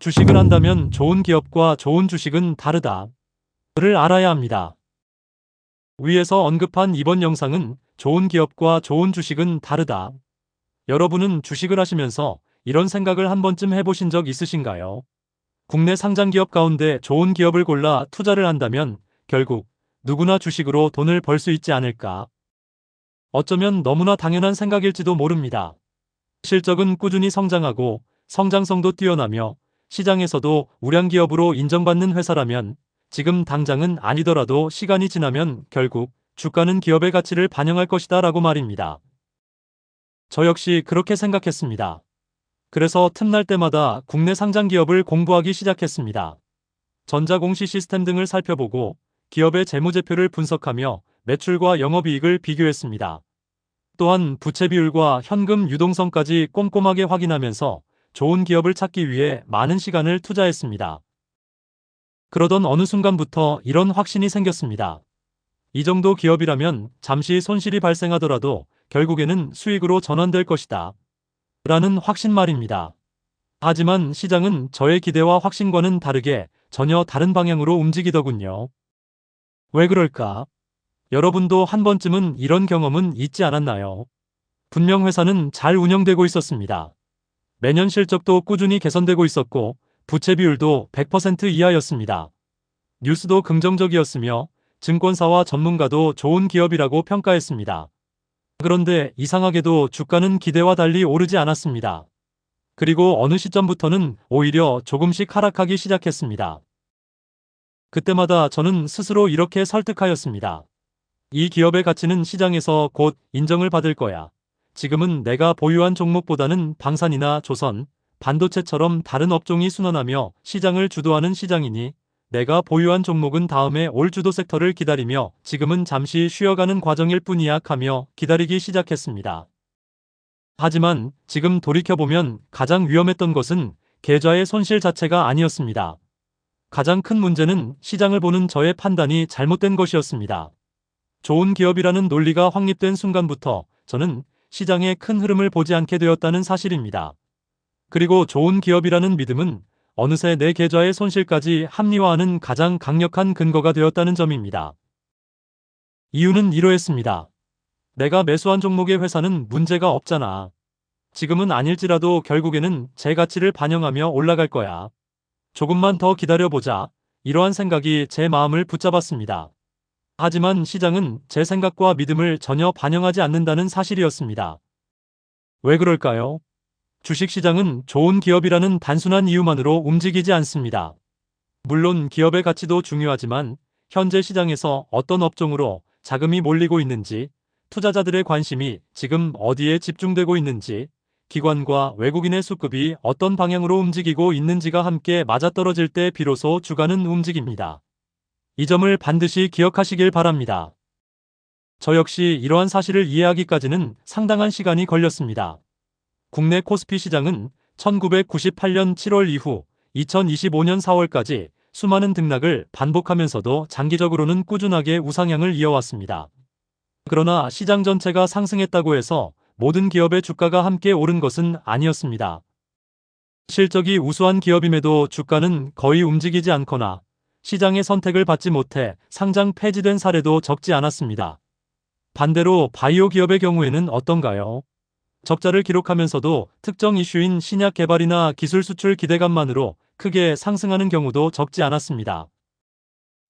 주식을 한다면 좋은 기업과 좋은 주식은 다르다. 를 알아야 합니다. 위에서 언급한 이번 영상은 좋은 기업과 좋은 주식은 다르다. 여러분은 주식을 하시면서 이런 생각을 한 번쯤 해보신 적 있으신가요? 국내 상장 기업 가운데 좋은 기업을 골라 투자를 한다면 결국 누구나 주식으로 돈을 벌 수 있지 않을까? 어쩌면 너무나 당연한 생각일지도 모릅니다. 실적은 꾸준히 성장하고 성장성도 뛰어나며 시장에서도 우량 기업으로 인정받는 회사라면 지금 당장은 아니더라도 시간이 지나면 결국 주가는 기업의 가치를 반영할 것이다 라고 말입니다. 저 역시 그렇게 생각했습니다. 그래서 틈날 때마다 국내 상장 기업을 공부하기 시작했습니다. 전자공시 시스템 등을 살펴보고 기업의 재무제표를 분석하며 매출과 영업이익을 비교했습니다. 또한 부채 비율과 현금 유동성까지 꼼꼼하게 확인하면서 좋은 기업을 찾기 위해 많은 시간을 투자했습니다. 그러던 어느 순간부터 이런 확신이 생겼습니다. 이 정도 기업이라면 잠시 손실이 발생하더라도 결국에는 수익으로 전환될 것이다. 라는 확신 말입니다. 하지만 시장은 저의 기대와 확신과는 다르게 전혀 다른 방향으로 움직이더군요. 왜 그럴까? 여러분도 한 번쯤은 이런 경험은 있지 않았나요? 분명 회사는 잘 운영되고 있었습니다. 매년 실적도 꾸준히 개선되고 있었고 부채 비율도 100% 이하였습니다. 뉴스도 긍정적이었으며 증권사와 전문가도 좋은 기업이라고 평가했습니다. 그런데 이상하게도 주가는 기대와 달리 오르지 않았습니다. 그리고 어느 시점부터는 오히려 조금씩 하락하기 시작했습니다. 그때마다 저는 스스로 이렇게 설득하였습니다. 이 기업의 가치는 시장에서 곧 인정을 받을 거야. 지금은 내가 보유한 종목보다는 방산이나 조선, 반도체처럼 다른 업종이 순환하며 시장을 주도하는 시장이니 내가 보유한 종목은 다음에 올 주도 섹터를 기다리며 지금은 잠시 쉬어가는 과정일 뿐이야 하며 기다리기 시작했습니다. 하지만 지금 돌이켜보면 가장 위험했던 것은 계좌의 손실 자체가 아니었습니다. 가장 큰 문제는 시장을 보는 저의 판단이 잘못된 것이었습니다. 좋은 기업이라는 논리가 확립된 순간부터 저는 시장의 큰 흐름을 보지 않게 되었다는 사실입니다. 그리고 좋은 기업이라는 믿음은 어느새 내 계좌의 손실까지 합리화하는 가장 강력한 근거가 되었다는 점입니다. 이유는 이러했습니다. 내가 매수한 종목의 회사는 문제가 없잖아. 지금은 아닐지라도 결국에는 제 가치를 반영하며 올라갈 거야. 조금만 더 기다려보자. 이러한 생각이 제 마음을 붙잡았습니다. 하지만 시장은 제 생각과 믿음을 전혀 반영하지 않는다는 사실이었습니다. 왜 그럴까요? 주식시장은 좋은 기업이라는 단순한 이유만으로 움직이지 않습니다. 물론 기업의 가치도 중요하지만 현재 시장에서 어떤 업종으로 자금이 몰리고 있는지, 투자자들의 관심이 지금 어디에 집중되고 있는지, 기관과 외국인의 수급이 어떤 방향으로 움직이고 있는지가 함께 맞아떨어질 때 비로소 주가는 움직입니다. 이 점을 반드시 기억하시길 바랍니다. 저 역시 이러한 사실을 이해하기까지는 상당한 시간이 걸렸습니다. 국내 코스피 시장은 1998년 7월 이후 2025년 4월까지 수많은 등락을 반복하면서도 장기적으로는 꾸준하게 우상향을 이어왔습니다. 그러나 시장 전체가 상승했다고 해서 모든 기업의 주가가 함께 오른 것은 아니었습니다. 실적이 우수한 기업임에도 주가는 거의 움직이지 않거나 시장의 선택을 받지 못해 상장 폐지된 사례도 적지 않았습니다. 반대로 바이오 기업의 경우에는 어떤가요? 적자를 기록하면서도 특정 이슈인 신약 개발이나 기술 수출 기대감만으로 크게 상승하는 경우도 적지 않았습니다.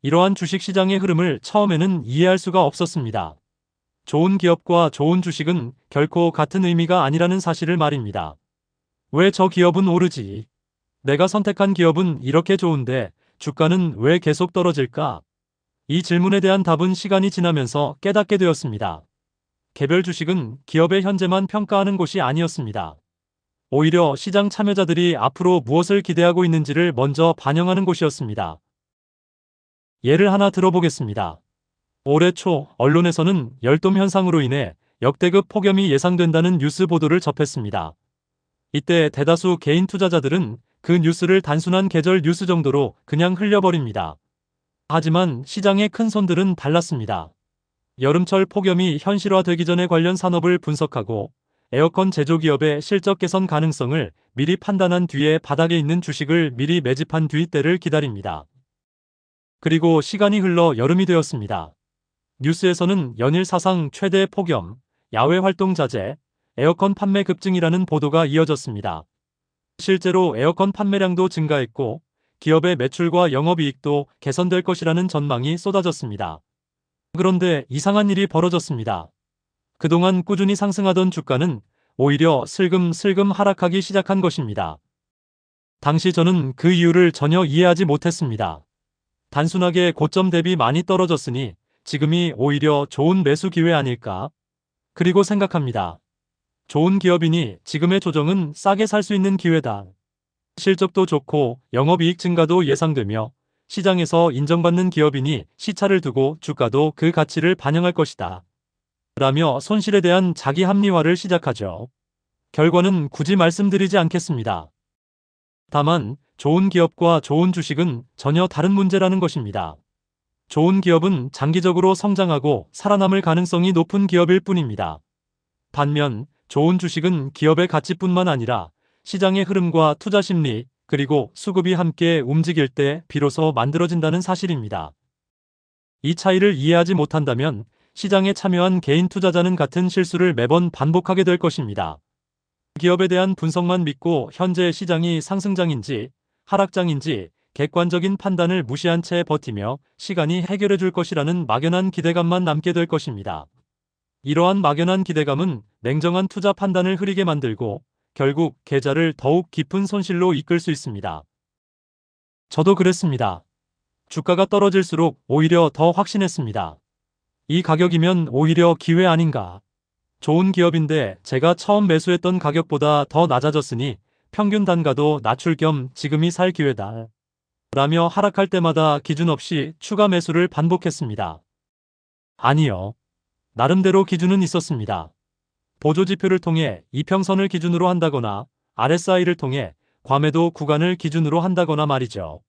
이러한 주식시장의 흐름을 처음에는 이해할 수가 없었습니다. 좋은 기업과 좋은 주식은 결코 같은 의미가 아니라는 사실을 말입니다. 왜 저 기업은 오르지? 내가 선택한 기업은 이렇게 좋은데 주가는 왜 계속 떨어질까? 이 질문에 대한 답은 시간이 지나면서 깨닫게 되었습니다. 개별 주식은 기업의 현재만 평가하는 곳이 아니었습니다. 오히려 시장 참여자들이 앞으로 무엇을 기대하고 있는지를 먼저 반영하는 곳이었습니다. 예를 하나 들어보겠습니다. 올해 초 언론에서는 열돔 현상으로 인해 역대급 폭염이 예상된다는 뉴스 보도를 접했습니다. 이때 대다수 개인 투자자들은 그 뉴스를 단순한 계절 뉴스 정도로 그냥 흘려버립니다. 하지만 시장의 큰 손들은 달랐습니다. 여름철 폭염이 현실화되기 전에 관련 산업을 분석하고 에어컨 제조기업의 실적 개선 가능성을 미리 판단한 뒤에 바닥에 있는 주식을 미리 매집한 뒤 때를 기다립니다. 그리고 시간이 흘러 여름이 되었습니다. 뉴스에서는 연일 사상 최대 폭염, 야외 활동 자제, 에어컨 판매 급증이라는 보도가 이어졌습니다. 실제로 에어컨 판매량도 증가했고 기업의 매출과 영업이익도 개선될 것이라는 전망이 쏟아졌습니다. 그런데 이상한 일이 벌어졌습니다. 그동안 꾸준히 상승하던 주가는 오히려 슬금슬금 하락하기 시작한 것입니다. 당시 저는 그 이유를 전혀 이해하지 못했습니다. 단순하게 고점 대비 많이 떨어졌으니 지금이 오히려 좋은 매수 기회 아닐까? 그리고 생각합니다. 좋은 기업이니 지금의 조정은 싸게 살 수 있는 기회다. 실적도 좋고 영업이익 증가도 예상되며 시장에서 인정받는 기업이니 시차를 두고 주가도 그 가치를 반영할 것이다. 라며 손실에 대한 자기 합리화를 시작하죠. 결과는 굳이 말씀드리지 않겠습니다. 다만 좋은 기업과 좋은 주식은 전혀 다른 문제라는 것입니다. 좋은 기업은 장기적으로 성장하고 살아남을 가능성이 높은 기업일 뿐입니다. 반면 좋은 주식은 기업의 가치뿐만 아니라 시장의 흐름과 투자 심리, 그리고 수급이 함께 움직일 때 비로소 만들어진다는 사실입니다. 이 차이를 이해하지 못한다면 시장에 참여한 개인 투자자는 같은 실수를 매번 반복하게 될 것입니다. 기업에 대한 분석만 믿고 현재 시장이 상승장인지 하락장인지 객관적인 판단을 무시한 채 버티며 시간이 해결해 줄 것이라는 막연한 기대감만 남게 될 것입니다. 이러한 막연한 기대감은 냉정한 투자 판단을 흐리게 만들고 결국 계좌를 더욱 깊은 손실로 이끌 수 있습니다. 저도 그랬습니다. 주가가 떨어질수록 오히려 더 확신했습니다. 이 가격이면 오히려 기회 아닌가. 좋은 기업인데 제가 처음 매수했던 가격보다 더 낮아졌으니 평균 단가도 낮출 겸 지금이 살 기회다. 라며 하락할 때마다 기준 없이 추가 매수를 반복했습니다. 아니요. 나름대로 기준은 있었습니다. 보조지표를 통해 이평선을 기준으로 한다거나 RSI를 통해 과매도 구간을 기준으로 한다거나 말이죠.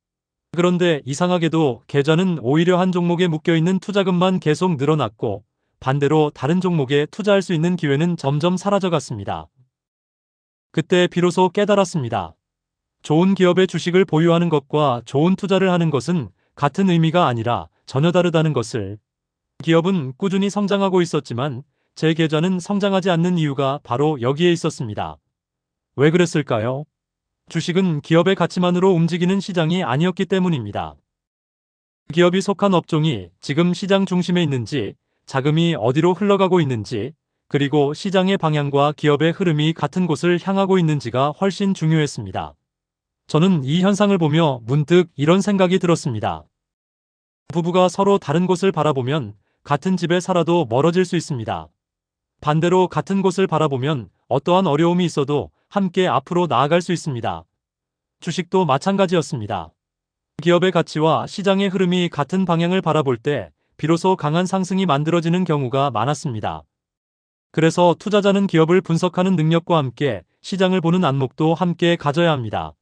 그런데 이상하게도 계좌는 오히려 한 종목에 묶여있는 투자금만 계속 늘어났고 반대로 다른 종목에 투자할 수 있는 기회는 점점 사라져갔습니다. 그때 비로소 깨달았습니다. 좋은 기업의 주식을 보유하는 것과 좋은 투자를 하는 것은 같은 의미가 아니라 전혀 다르다는 것을. 기업은 꾸준히 성장하고 있었지만 제 계좌는 성장하지 않는 이유가 바로 여기에 있었습니다. 왜 그랬을까요? 주식은 기업의 가치만으로 움직이는 시장이 아니었기 때문입니다. 기업이 속한 업종이 지금 시장 중심에 있는지, 자금이 어디로 흘러가고 있는지, 그리고 시장의 방향과 기업의 흐름이 같은 곳을 향하고 있는지가 훨씬 중요했습니다. 저는 이 현상을 보며 문득 이런 생각이 들었습니다. 부부가 서로 다른 곳을 바라보면 같은 집에 살아도 멀어질 수 있습니다. 반대로 같은 곳을 바라보면 어떠한 어려움이 있어도 함께 앞으로 나아갈 수 있습니다. 주식도 마찬가지였습니다. 기업의 가치와 시장의 흐름이 같은 방향을 바라볼 때 비로소 강한 상승이 만들어지는 경우가 많았습니다. 그래서 투자자는 기업을 분석하는 능력과 함께 시장을 보는 안목도 함께 가져야 합니다.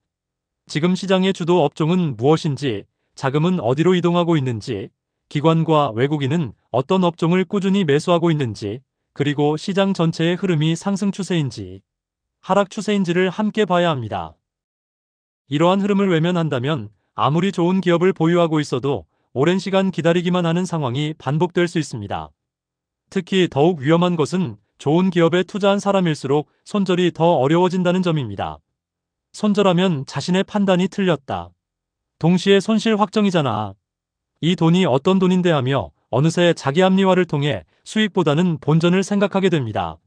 지금 시장의 주도 업종은 무엇인지, 자금은 어디로 이동하고 있는지, 기관과 외국인은 어떤 업종을 꾸준히 매수하고 있는지, 그리고 시장 전체의 흐름이 상승 추세인지, 하락 추세인지를 함께 봐야 합니다. 이러한 흐름을 외면한다면 아무리 좋은 기업을 보유하고 있어도 오랜 시간 기다리기만 하는 상황이 반복될 수 있습니다. 특히 더욱 위험한 것은 좋은 기업에 투자한 사람일수록 손절이 더 어려워진다는 점입니다. 손절하면 자신의 판단이 틀렸다. 동시에 손실 확정이잖아. 이 돈이 어떤 돈인데 하며 어느새 자기 합리화를 통해 수익보다는 본전을 생각하게 됩니다.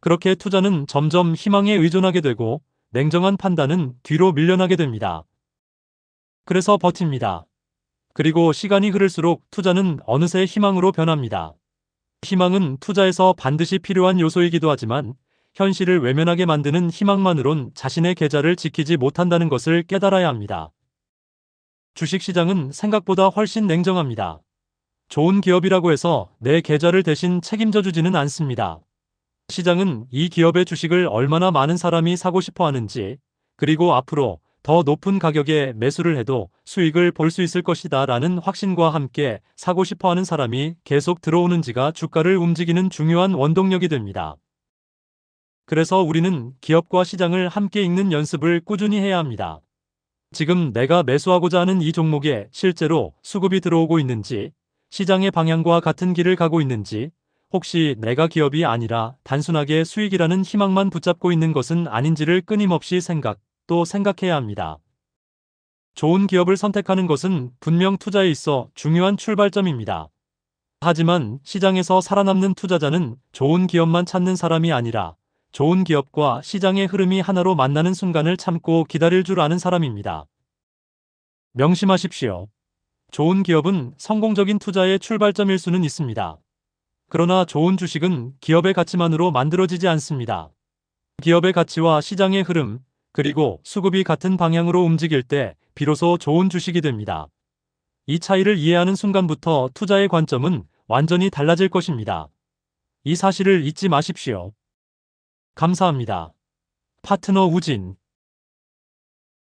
그렇게 투자는 점점 희망에 의존하게 되고 냉정한 판단은 뒤로 밀려나게 됩니다. 그래서 버팁니다. 그리고 시간이 흐를수록 투자는 어느새 희망으로 변합니다. 희망은 투자에서 반드시 필요한 요소이기도 하지만 현실을 외면하게 만드는 희망만으론 자신의 계좌를 지키지 못한다는 것을 깨달아야 합니다. 주식시장은 생각보다 훨씬 냉정합니다. 좋은 기업이라고 해서 내 계좌를 대신 책임져 주지는 않습니다. 시장은 이 기업의 주식을 얼마나 많은 사람이 사고 싶어 하는지, 그리고 앞으로 더 높은 가격에 매수를 해도 수익을 볼 수 있을 것이다 라는 확신과 함께 사고 싶어 하는 사람이 계속 들어오는지가 주가를 움직이는 중요한 원동력이 됩니다. 그래서 우리는 기업과 시장을 함께 읽는 연습을 꾸준히 해야 합니다. 지금 내가 매수하고자 하는 이 종목에 실제로 수급이 들어오고 있는지, 시장의 방향과 같은 길을 가고 있는지, 혹시 내가 기업이 아니라 단순하게 수익이라는 희망만 붙잡고 있는 것은 아닌지를 끊임없이 또 생각해야 합니다. 좋은 기업을 선택하는 것은 분명 투자에 있어 중요한 출발점입니다. 하지만 시장에서 살아남는 투자자는 좋은 기업만 찾는 사람이 아니라 좋은 기업과 시장의 흐름이 하나로 만나는 순간을 참고 기다릴 줄 아는 사람입니다. 명심하십시오. 좋은 기업은 성공적인 투자의 출발점일 수는 있습니다. 그러나 좋은 주식은 기업의 가치만으로 만들어지지 않습니다. 기업의 가치와 시장의 흐름, 그리고 수급이 같은 방향으로 움직일 때 비로소 좋은 주식이 됩니다. 이 차이를 이해하는 순간부터 투자의 관점은 완전히 달라질 것입니다. 이 사실을 잊지 마십시오. 감사합니다. 파트너 우진